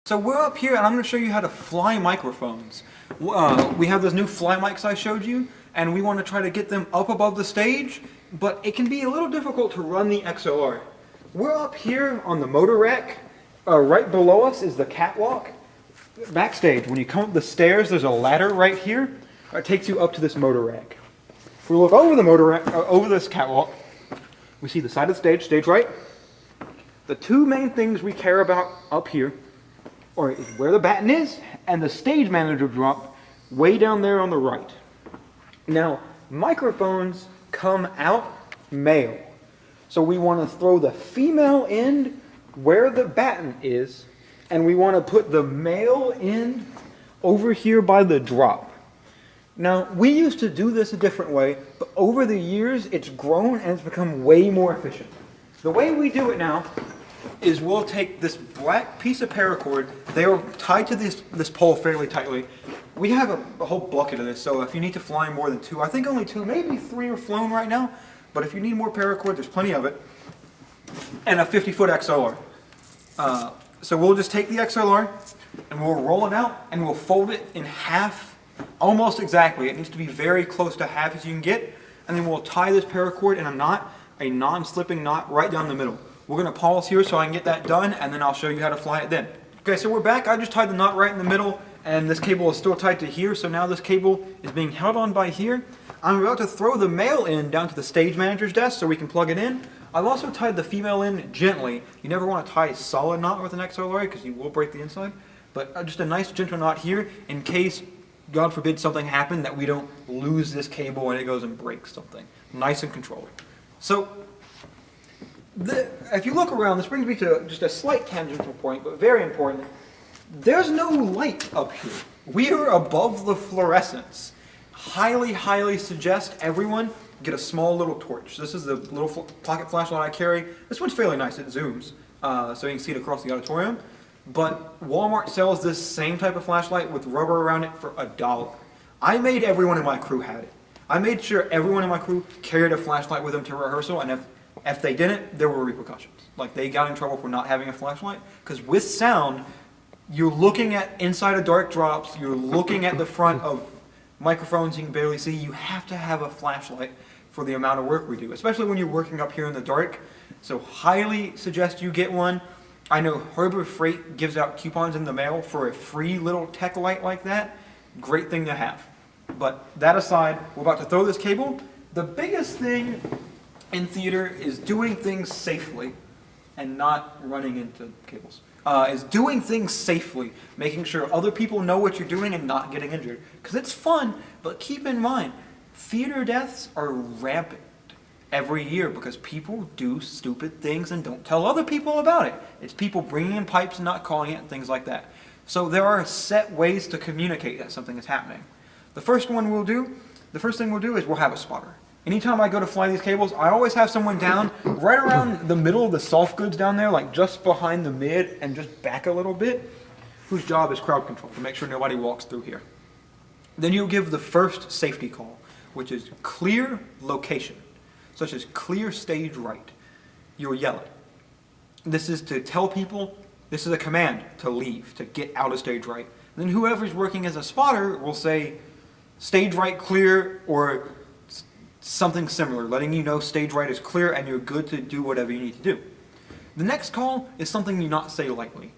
So we're up here and I'm going to show you how to fly microphones. We have those new fly mics I showed you, and we want to try to get them up above the stage, but it can be a little difficult to run the XLR. We're up here on the motor rack. Right below us is the catwalk. Backstage, when you come up the stairs, there's a ladder right here. It takes you up to this motor rack. If we look over the motor rack, over this catwalk, we see the side of the stage, stage right. The two main things we care about up here is where the baton is and the stage manager drop way down there on the right. Now, microphones come out male. So we want to throw the female end where the baton is, and we want to put the male end over here by the drop. Now, we used to do this a different way, but over the years it's grown and it's become way more efficient. The way we do it now is we'll take this black piece of paracord. They are tied to this pole fairly tightly. We have a whole bucket of this, so if you need to fly more than two, I think only two, maybe three are flown right now, but if you need more paracord, there's plenty of it, and a 50-foot XLR. So we'll just take the XLR, and we'll roll it out, and we'll fold it in half, almost exactly. It needs to be very close to half as you can get, and then we'll tie this paracord in a knot, a non-slipping knot right down the middle. We're going to pause here so I can get that done, and then I'll show you how to fly it then. Okay, so we're back. I just tied the knot right in the middle, and this cable is still tied to here, so now this cable is being held on by here. I'm about to throw the male end down to the stage manager's desk so we can plug it in. I've also tied the female in gently. You never want to tie a solid knot with an XLR because you will break the inside, but just a nice gentle knot here in case, God forbid, something happened that we don't lose this cable and it goes and breaks something. Nice and controlled. So, if you look around, this brings me to just a slight tangential point, but very important. There's no light up here. We are above the fluorescence. Highly, highly suggest everyone get a small little torch. This is the little pocket flashlight I carry. This one's fairly nice. It zooms, so you can see it across the auditorium. But Walmart sells this same type of flashlight with rubber around it for $1. I made everyone in my crew had it. I made sure everyone in my crew carried a flashlight with them to rehearsal, and if they didn't, there were repercussions. Like, they got in trouble for not having a flashlight, because with sound, you're looking at inside of dark drops, you're looking at the front of microphones you can barely see. You have to have a flashlight for the amount of work we do, especially when you're working up here in the dark. So highly suggest you get one. I know Harbor Freight gives out coupons in the mail for a free little tech light like that. Great thing to have. But that aside, we're about to throw this cable. The biggest thing in theater is doing things safely and not running into cables. Is doing things safely, making sure other people know what you're doing and not getting injured. Because it's fun, but keep in mind, theater deaths are rampant every year because people do stupid things and don't tell other people about it. It's people bringing in pipes and not calling it and things like that. So there are set ways to communicate that something is happening. The first thing we'll do is we'll have a spotter. Anytime I go to fly these cables, I always have someone down right around the middle of the soft goods down there, like just behind the mid and just back a little bit, whose job is crowd control, to make sure nobody walks through here. Then you'll give the first safety call, which is clear location, such as clear stage right. You'll yell it. This is to tell people, this is a command to leave, to get out of stage right. And then whoever's working as a spotter will say, stage right clear, or something similar, letting you know stage right is clear and you're good to do whatever you need to do. The next call is something you not say lightly.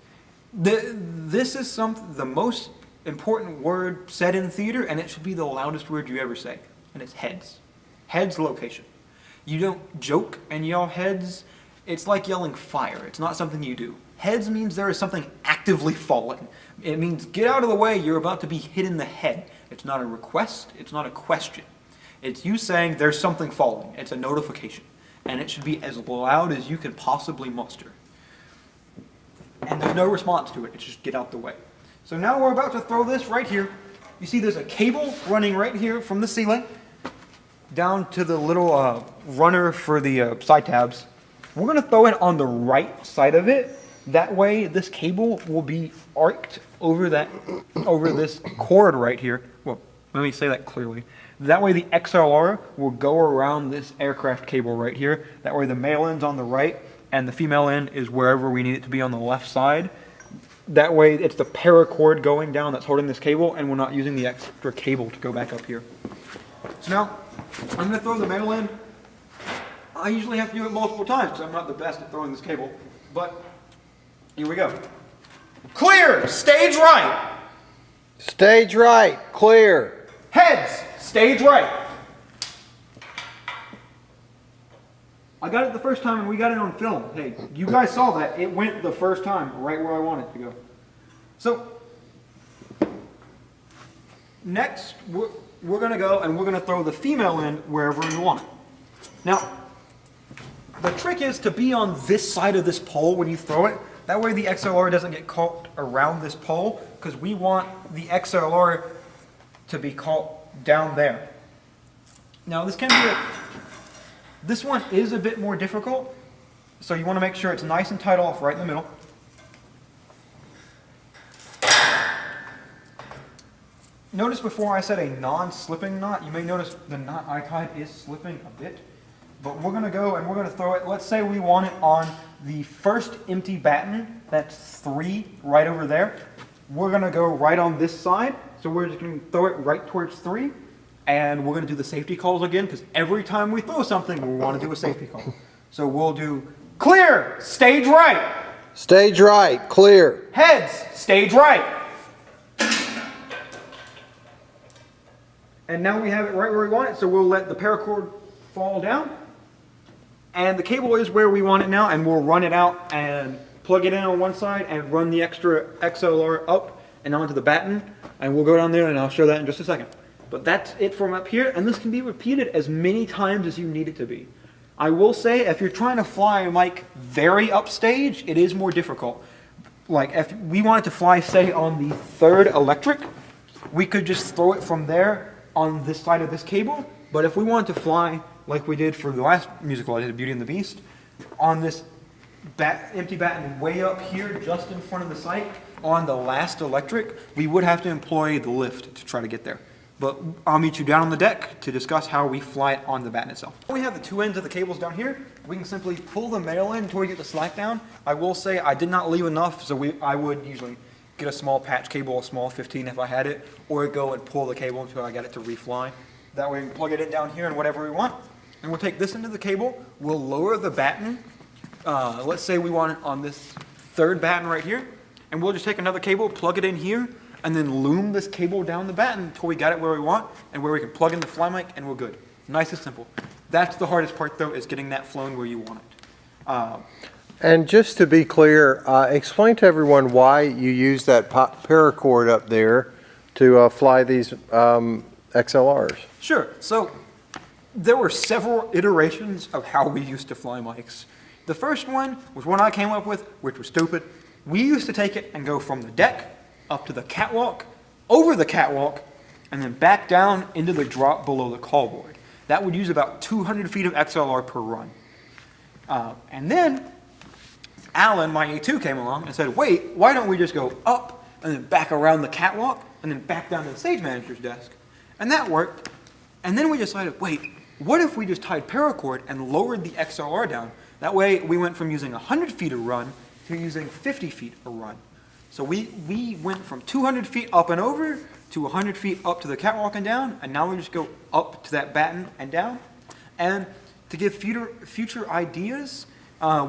This is the most important word said in theater, and it should be the loudest word you ever say, and it's heads. Heads location. You don't joke and yell heads. It's like yelling fire. It's not something you do. Heads means there is something actively falling. It means get out of the way, you're about to be hit in the head. It's not a request, it's not a question. It's you saying there's something falling. It's a notification. And it should be as loud as you can possibly muster. And there's no response to it. It's just get out the way. So now we're about to throw this right here. You see there's a cable running right here from the ceiling down to the little runner for the side tabs. We're going to throw it on the right side of it. That way this cable will be arced over this cord right here. Well, let me say that clearly. That way the XLR will go around this aircraft cable right here. That way the male end's on the right and the female end is wherever we need it to be on the left side. That way it's the paracord going down that's holding this cable, and we're not using the extra cable to go back up here. So now, I'm going to throw the metal in. I usually have to do it multiple times because I'm not the best at throwing this cable, but here we go. Clear, stage right. Stage right, clear. Heads, stage right. I got it the first time and we got it on film. Hey, you guys saw that. It went the first time right where I want it to go. So, next we're going to go and we're going to throw the female in wherever we want it. Now, the trick is to be on this side of this pole when you throw it. That way the XLR doesn't get caught around this pole, because we want the XLR to be caught down there. Now this this one is a bit more difficult, so you want to make sure it's nice and tight off right in the middle. Notice before I said a non-slipping knot, you may notice the knot I tied is slipping a bit. But we're going to go and we're going to throw it. Let's say we want it on the first empty batten. That's 3 right over there. We're going to go right on this side. So we're just going to throw it right towards 3. And we're going to do the safety calls again, because every time we throw something, we want to do a safety call. So we'll do clear, stage right. Stage right, clear. Heads, stage right. And now we have it right where we want it. So we'll let the paracord fall down. And the cable is where we want it now, and we'll run it out and plug it in on one side and run the extra XLR up and onto the batten, and we'll go down there and I'll show that in just a second. But that's it from up here, and this can be repeated as many times as you need it to be. I will say, if you're trying to fly a mic very upstage, it is more difficult. Like if we wanted to fly, say, on the 3rd electric, we could just throw it from there on this side of this cable. But if we wanted to fly like we did for the last musical I did, Beauty and the Beast, on this empty batten way up here, just in front of the site, on the last electric, we would have to employ the lift to try to get there. But I'll meet you down on the deck to discuss how we fly it on the batten itself. We have the 2 ends of the cables down here. We can simply pull the male in until we get the slack down. I will say I did not leave enough, so I would usually get a small patch cable, a small 15 if I had it, or go and pull the cable until I got it to refly. That way we can plug it in down here and whatever we want. And we'll take this into the cable, we'll lower the batten. Let's say we want it on this 3rd batten right here, and we'll just take another cable, plug it in here, and then loom this cable down the batten until we got it where we want, and where we can plug in the fly mic, and we're good. Nice and simple. That's the hardest part though, is getting that flown where you want it. And just to be clear, explain to everyone why you use that paracord up there to fly these XLRs. Sure. So there were several iterations of how we used to fly mics. The first one was one I came up with, which was stupid. We used to take it and go from the deck up to the catwalk, over the catwalk, and then back down into the drop below the call board. That would use about 200 feet of XLR per run. And then Alan, my A2, came along and said, wait, why don't we just go up and then back around the catwalk and then back down to the stage manager's desk? And that worked. And then we decided, wait, what if we just tied paracord and lowered the XLR down? That way we went from using 100 feet a run to using 50 feet a run. So we went from 200 feet up and over to 100 feet up to the catwalk and down, and now we just go up to that batten and down. And to give future ideas,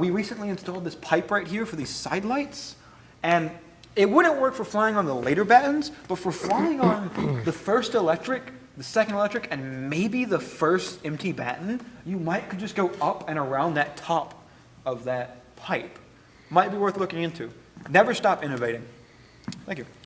we recently installed this pipe right here for these side lights, and it wouldn't work for flying on the later battens, but for flying on the 1st electric, the 2nd electric, and maybe the 1st empty batten, you could just go up and around that top of that pipe. Might be worth looking into. Never stop innovating. Thank you.